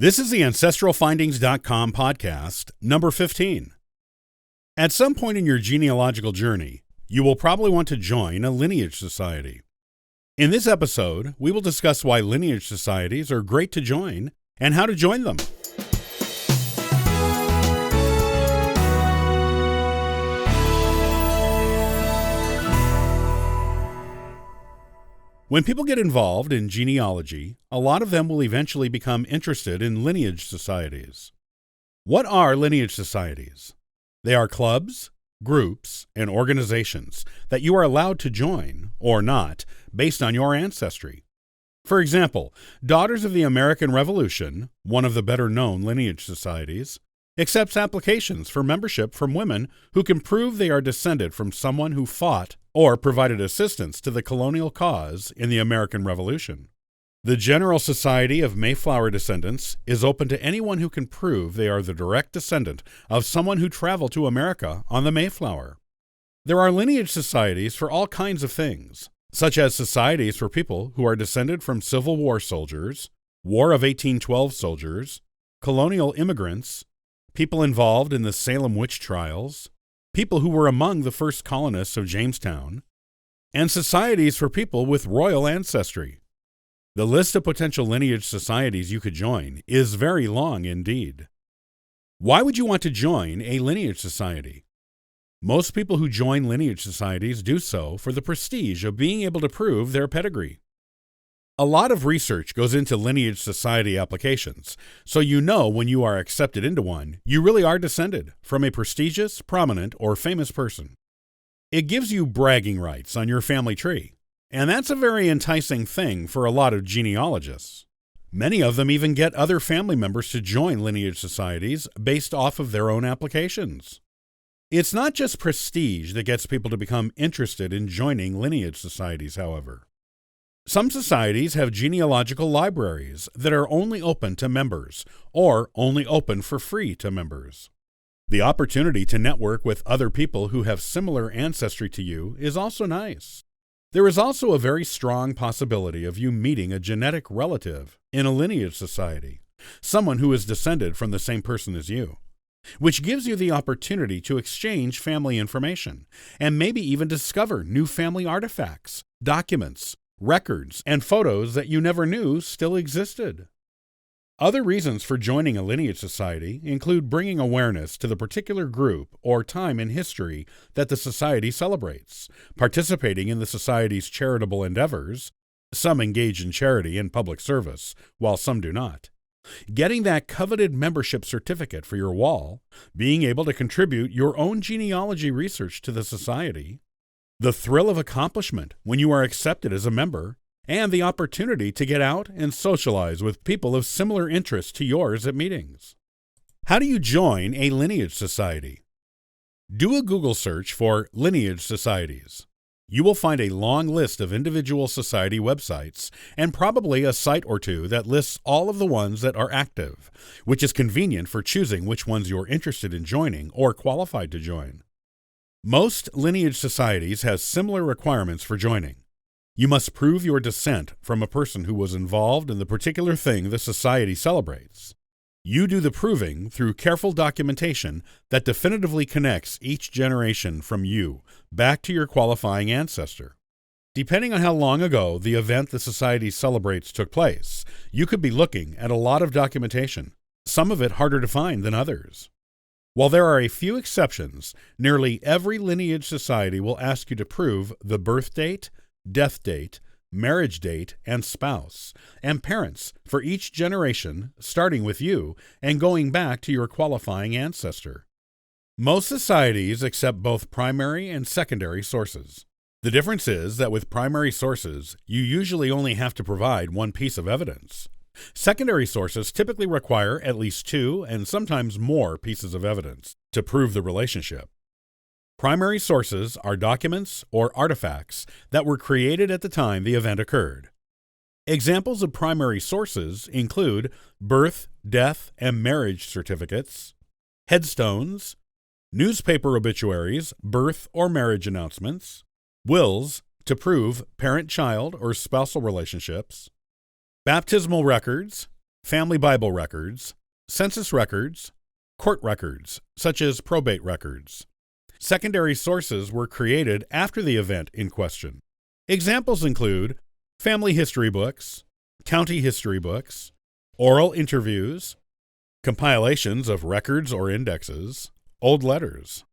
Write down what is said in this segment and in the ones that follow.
This is the AncestralFindings.com podcast, number 15. At some point in your genealogical journey, you will probably want to join a lineage society. In this episode, we will discuss why lineage societies are great to join and how to join them. When people get involved in genealogy, a lot of them will eventually become interested in lineage societies. What are lineage societies? They are clubs, groups, and organizations that you are allowed to join, or not, based on your ancestry. For example, Daughters of the American Revolution, one of the better-known lineage societies, accepts applications for membership from women who can prove they are descended from someone who fought or provided assistance to the colonial cause in the American Revolution. The General Society of Mayflower Descendants is open to anyone who can prove they are the direct descendant of someone who traveled to America on the Mayflower. There are lineage societies for all kinds of things, such as societies for people who are descended from Civil War soldiers, War of 1812 soldiers, colonial immigrants, people involved in the Salem witch trials, people who were among the first colonists of Jamestown, and societies for people with royal ancestry. The list of potential lineage societies you could join is very long indeed. Why would you want to join a lineage society? Most people who join lineage societies do so for the prestige of being able to prove their pedigree. A lot of research goes into lineage society applications, so you know when you are accepted into one, you really are descended from a prestigious, prominent, or famous person. It gives you bragging rights on your family tree, and that's a very enticing thing for a lot of genealogists. Many of them even get other family members to join lineage societies based off of their own applications. It's not just prestige that gets people to become interested in joining lineage societies, however. Some societies have genealogical libraries that are only open to members, or only open for free to members. The opportunity to network with other people who have similar ancestry to you is also nice. There is also a very strong possibility of you meeting a genetic relative in a lineage society, someone who is descended from the same person as you, which gives you the opportunity to exchange family information and maybe even discover new family artifacts, documents, records, and photos that you never knew still existed. Other reasons for joining a lineage society include bringing awareness to the particular group or time in history that the society celebrates, participating in the society's charitable endeavors — some engage in charity and public service, while some do not — getting that coveted membership certificate for your wall, being able to contribute your own genealogy research to the society, the thrill of accomplishment when you are accepted as a member, and the opportunity to get out and socialize with people of similar interests to yours at meetings. How do you join a lineage society? Do a Google search for lineage societies. You will find a long list of individual society websites and probably a site or two that lists all of the ones that are active, which is convenient for choosing which ones you're interested in joining or qualified to join. Most lineage societies have similar requirements for joining. You must prove your descent from a person who was involved in the particular thing the society celebrates. You do the proving through careful documentation that definitively connects each generation from you back to your qualifying ancestor. Depending on how long ago the event the society celebrates took place, you could be looking at a lot of documentation, some of it harder to find than others. While there are a few exceptions, nearly every lineage society will ask you to prove the birth date, death date, marriage date, and spouse, and parents for each generation, starting with you and going back to your qualifying ancestor. Most societies accept both primary and secondary sources. The difference is that with primary sources, you usually only have to provide one piece of evidence. Secondary sources typically require at least two and sometimes more pieces of evidence to prove the relationship. Primary sources are documents or artifacts that were created at the time the event occurred. Examples of primary sources include birth, death, and marriage certificates, headstones, newspaper obituaries, birth or marriage announcements, wills to prove parent-child or spousal relationships, baptismal records, family Bible records, census records, court records, such as probate records. Secondary sources were created after the event in question. Examples include family history books, county history books, oral interviews, compilations of records or indexes, old letters.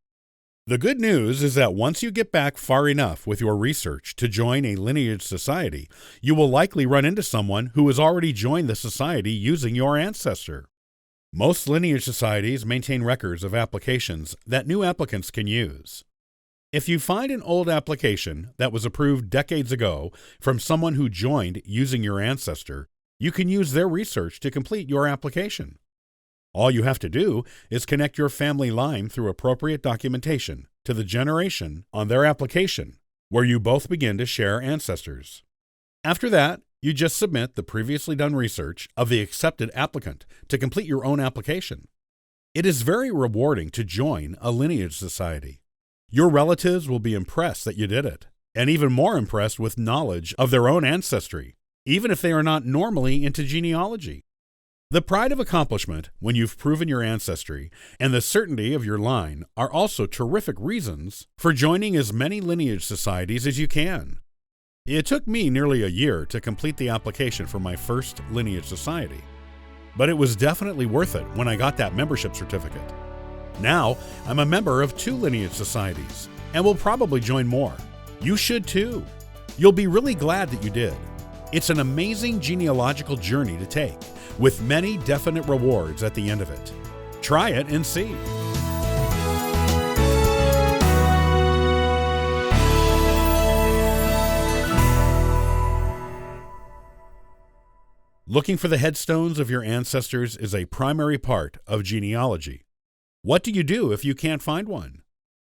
The good news is that once you get back far enough with your research to join a lineage society, you will likely run into someone who has already joined the society using your ancestor. Most lineage societies maintain records of applications that new applicants can use. If you find an old application that was approved decades ago from someone who joined using your ancestor, you can use their research to complete your application. All you have to do is connect your family line through appropriate documentation to the generation on their application, where you both begin to share ancestors. After that, you just submit the previously done research of the accepted applicant to complete your own application. It is very rewarding to join a lineage society. Your relatives will be impressed that you did it, and even more impressed with knowledge of their own ancestry, even if they are not normally into genealogy. The pride of accomplishment when you've proven your ancestry and the certainty of your line are also terrific reasons for joining as many lineage societies as you can. It took me nearly a year to complete the application for my first lineage society, but it was definitely worth it when I got that membership certificate. Now, I'm a member of 2 lineage societies and will probably join more. You should too. You'll be really glad that you did. It's an amazing genealogical journey to take, with many definite rewards at the end of it. Try it and see. Looking for the headstones of your ancestors is a primary part of genealogy. What do you do if you can't find one?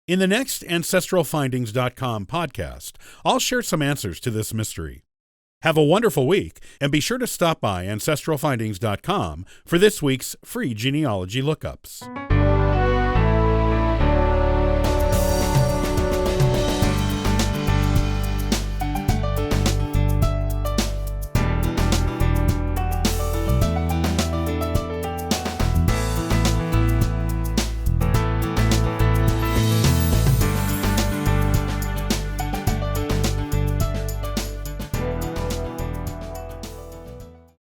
In the next AncestralFindings.com podcast, I'll share some answers to this mystery. Have a wonderful week, and be sure to stop by AncestralFindings.com for this week's free genealogy lookups.